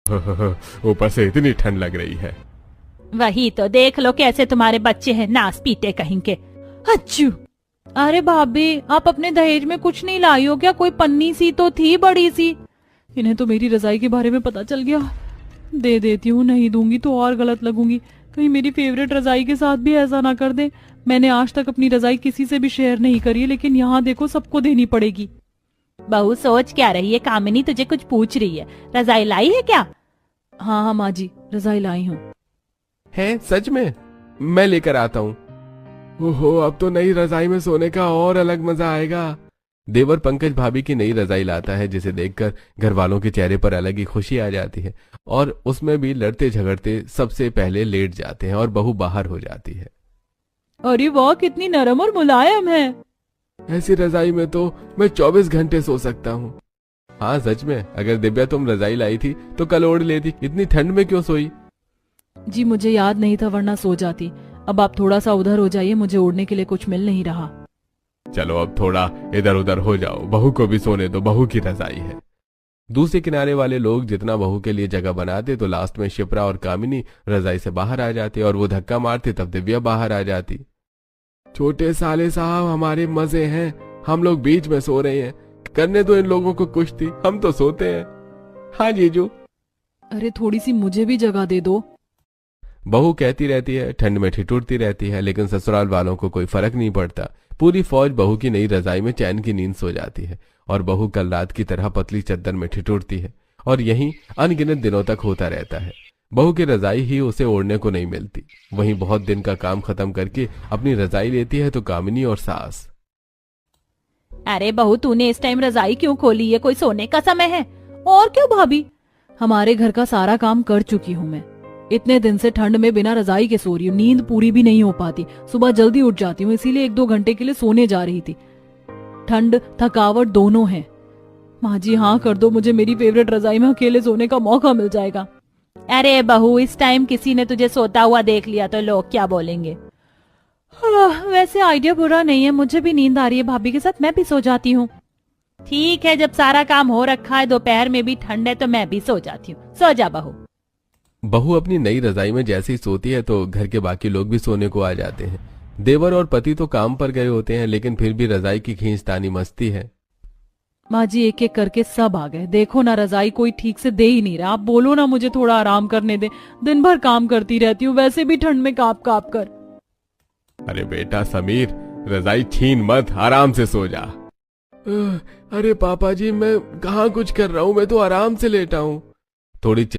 ऊपर से इतनी ठंड लग रही है। वही तो, देख लो कैसे तुम्हारे बच्चे हैं, नास पीटे कहीं के। अच्छू। अरे भाभी, आप अपने दहेज में कुछ नहीं लाई हो क्या? कोई पन्नी सी तो थी बड़ी सी। इन्हें तो मेरी रजाई के बारे में पता चल गया। दे देती हूँ, नहीं दूंगी तो और गलत लगूंगी। कहीं मेरी फेवरेट रजाई के साथ भी ऐसा ना कर दे। मैंने आज तक अपनी रजाई किसी से भी शेयर नहीं करी है, लेकिन यहाँ देखो सबको देनी पड़ेगी। बहू सोच क्या रही है? कामिनी तुझे कुछ पूछ रही है। रजाई लाई है क्या? हाँ हाँ माँ जी, रजाई लाई हूँ। है सच में? मैं लेकर आता हूँ। ओहो, अब तो नई रजाई में सोने का और अलग मजा आएगा। देवर पंकज भाभी की नई रजाई लाता है, जिसे देखकर घर वालों के चेहरे पर अलग ही खुशी आ जाती है और उसमें भी लड़ते झगड़ते सबसे पहले लेट जाते हैं और बहू बाहर हो जाती है। अरे वाह, कितनी नरम और मुलायम है। ऐसी रजाई में तो मैं 24 घंटे सो सकता हूँ। हाँ सच में, अगर दिव्या तुम रजाई लाई थी तो कल ओढ़ लेती। इतनी ठंड में क्यों सोई? जी मुझे याद नहीं था, वरना सो जाती। अब आप थोड़ा सा उधर हो जाइए, मुझे ओढ़ने के लिए कुछ मिल नहीं रहा। चलो अब थोड़ा इधर उधर हो जाओ, बहू को भी सोने दो, बहू की रजाई है। दूसरे किनारे वाले लोग जितना बहू के लिए जगह बनाते तो लास्ट में शिप्रा और कामिनी रजाई से बाहर आ जाते और वो धक्का मारते तब दिव्या बाहर आ जाती। छोटे साले साहब, हमारे मजे हैं, हम लोग बीच में सो रहे हैं, करने दो इन लोगों को कुश्ती, हम तो सोते हैं। हाँ जीजू। अरे थोड़ी सी मुझे भी जगह दे दो। बहू कहती रहती है, ठंड में ठिठुरती रहती है, लेकिन ससुराल वालों को कोई फर्क नहीं पड़ता। पूरी फौज बहू की नई रजाई में चैन की नींद सो जाती है और बहू कल रात की तरह पतली चद्दर में ठिठुरती है और यहीं अनगिनत दिनों तक होता रहता है। बहू की रजाई ही उसे ओढ़ने को नहीं मिलती। वहीं बहुत दिन का काम खत्म करके अपनी रजाई लेती है तो कामिनी और सास। अरे बहू, तूने इस टाइम रजाई क्यों खोली है? कोई सोने का समय है? और क्यों भाभी, हमारे घर का सारा काम कर चुकी हूँ मैं। इतने दिन से ठंड में बिना रजाई के सो रही हूँ, नींद पूरी भी नहीं हो पाती। सुबह जल्दी उठ जाती हूँ, इसीलिए 1-2 घंटे के लिए सोने जा रही थी। ठंड थकावट दोनों है। माँ जी हाँ कर दो, मुझे मेरी फेवरेट रजाई में अकेले सोने का मौका मिल जाएगा। अरे बहू, इस टाइम किसी ने तुझे सोता हुआ देख लिया तो लोग क्या बोलेंगे? वैसे आइडिया बुरा नहीं है, मुझे भी नींद आ रही है भाभी के साथ, मैं भी सो जाती हूँ। ठीक है, जब सारा काम हो रखा है, दोपहर में भी ठंड है तो मैं भी सो जाती हूँ। सो जा बहू। बहू अपनी नई रजाई में जैसे ही सोती है तो घर के बाकी लोग भी सोने को आ जाते हैं। देवर और पति तो काम पर गए होते हैं, लेकिन फिर भी रजाई की खींचतानी मस्ती है। माँ जी एक एक करके सब आ गए। देखो ना, रजाई कोई ठीक से दे ही नहीं रहा। आप बोलो ना मुझे थोड़ा आराम करने दे, दिन भर काम करती रहती हूँ, वैसे भी ठंड में कांप कांप कर। अरे बेटा समीर, रजाई छीन मत, आराम से सो जा। अरे पापा जी, मैं कहाँ कुछ कर रहा हूँ, मैं तो आराम से लेटा हूँ। थोड़ी